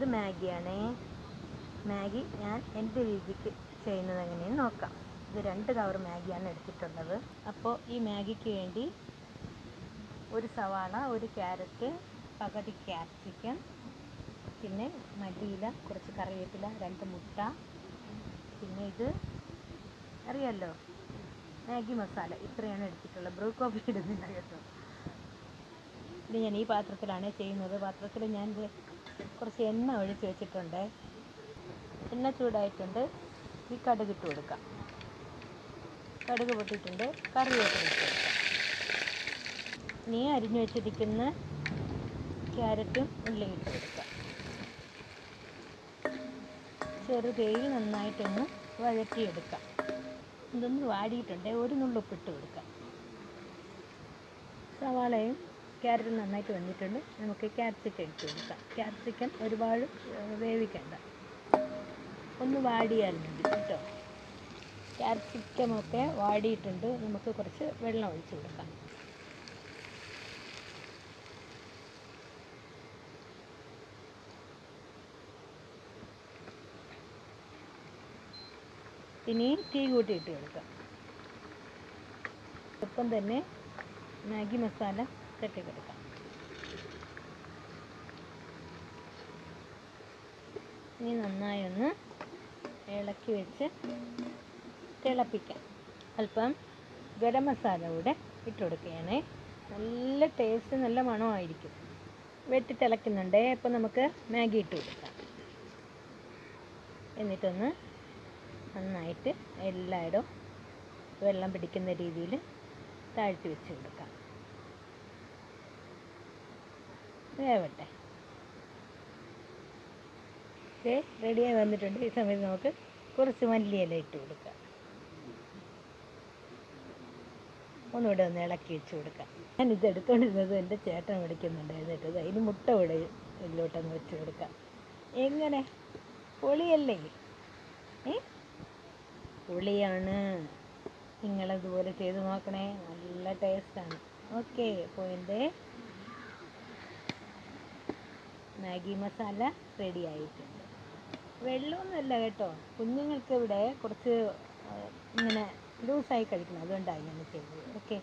ഇത് മാഗിയാണേ. മാഗി ഞാൻ എൻ്റെ രീതിക്ക് ചെയ്യുന്നത് എങ്ങനെയെന്ന് നോക്കാം. ഇത് 2 കവർ മാഗിയാണ് എടുത്തിട്ടുള്ളത്. അപ്പോൾ ഈ മാഗിക്ക് വേണ്ടി ഒരു സവാള, ഒരു ക്യാരറ്റ്, പകുതി ക്യാപ്സിക്കം, പിന്നെ മല്ലിയില, കുറച്ച് കറിവേപ്പില, 2 മുട്ട, പിന്നെ ഇത് അറിയാമല്ലോ മാഗി മസാല, ഇത്രയാണ് എടുത്തിട്ടുള്ളത്. ബ്രൂ കോഫി ഇടുന്നില്ല കേട്ടോ. ഇത് ഞാൻ ഈ പാത്രത്തിലാണ് ചെയ്യുന്നത്. പാത്രത്തിൽ ഞാൻ കുറച്ച് എണ്ണ ഒഴിച്ച് വെച്ചിട്ടുണ്ട്. എണ്ണ ചൂടായിട്ടുണ്ട്. ഈ കടുക് ഇട്ട് കൊടുക്കാം. കടുക് പൊട്ടിയിട്ടുണ്ട്. കറിവേപ്പില ഇട്ട് കൊടുക്കാം. ഇനി അരിഞ്ഞു വെച്ചിരിക്കുന്ന ക്യാരറ്റും ഉള്ളിയും ഇട്ട് കൊടുക്കാം. ചെറുതേയിൽ നന്നായിട്ടൊന്ന് വഴറ്റിയെടുക്കാം. ഇതൊന്ന് വാടിയിട്ടുണ്ട്. ഒരു നുള്ളുപ്പിട്ട് കൊടുക്കാം. സവാളയും ക്യാരറ്റും നന്നായിട്ട് വന്നിട്ടുണ്ട്. നമുക്ക് ക്യാപ്സിക്കം ഇട്ട് കൊടുക്കാം. ക്യാപ്സിക്കം ഒരുപാട് വേവിക്കണ്ട, ഒന്ന് വാടിയാൽ മതി കേട്ടോ. ക്യാപ്സിക്കമൊക്കെ വാടിയിട്ടുണ്ട്. നമുക്ക് കുറച്ച് വെള്ളം ഒഴിച്ച് കൊടുക്കാം. ഇനി തീ കൂട്ടിയിട്ട് കൊടുക്കാം. ഒപ്പം തന്നെ മാഗി മസാല തട്ടി കൊടുക്കാം. ഇനി നന്നായി ഒന്ന് ഇളക്കി വെച്ച് തിളപ്പിക്കാം. അല്പം ഗരം മസാല കൂടെ ഇട്ട് കൊടുക്കുകയാണേ. നല്ല ടേസ്റ്റ്, നല്ല മണമായിരിക്കും. വെട്ടി തിളയ്ക്കുന്നുണ്ടേ. അപ്പോൾ നമുക്ക് മാഗി ഇട്ട് കൊടുക്കാം. എന്നിട്ടൊന്ന് നന്നായിട്ട് എല്ലായിടവും വെള്ളം പിടിക്കുന്ന രീതിയിൽ താഴ്ത്തി വെച്ച് കൊടുക്കാം. വേവട്ടെ. ഓക്കെ, റെഡിയായി വന്നിട്ടുണ്ട്. ഈ സമയത്ത് നമുക്ക് കുറച്ച് മല്ലിയില ഇട്ട് കൊടുക്കാം. ഒന്നുകൂടെ ഒന്ന് ഇളക്കി വെച്ച് കൊടുക്കാം. ഞാനിത് എടുത്തുകൊണ്ടിരുന്നത് എൻ്റെ ചേട്ടൻ വിളിക്കുന്നുണ്ട്. എന്നിട്ട് അതിന് മുട്ട കൂടെ ഇതിലോട്ടൊന്ന് വെച്ച് കൊടുക്കാം. എങ്ങനെ, പൊളിയല്ലേ? പൊളിയാണ്. നിങ്ങളതുപോലെ ചെയ്ത് നോക്കണേ, നല്ല ടേസ്റ്റാണ്. ഓക്കെ, അപ്പോൾ എൻ്റെ മാഗി മസാല റെഡി ആയിട്ടുണ്ട്. വെള്ളമൊന്നുമല്ല കേട്ടോ, കുഞ്ഞുങ്ങൾക്ക് ഇവിടെ കുറച്ച് ഇങ്ങനെ ലൂസായി കഴിക്കണം, അതുകൊണ്ടാണ് ഞാൻ ചെയ്തത്. ഓക്കെ.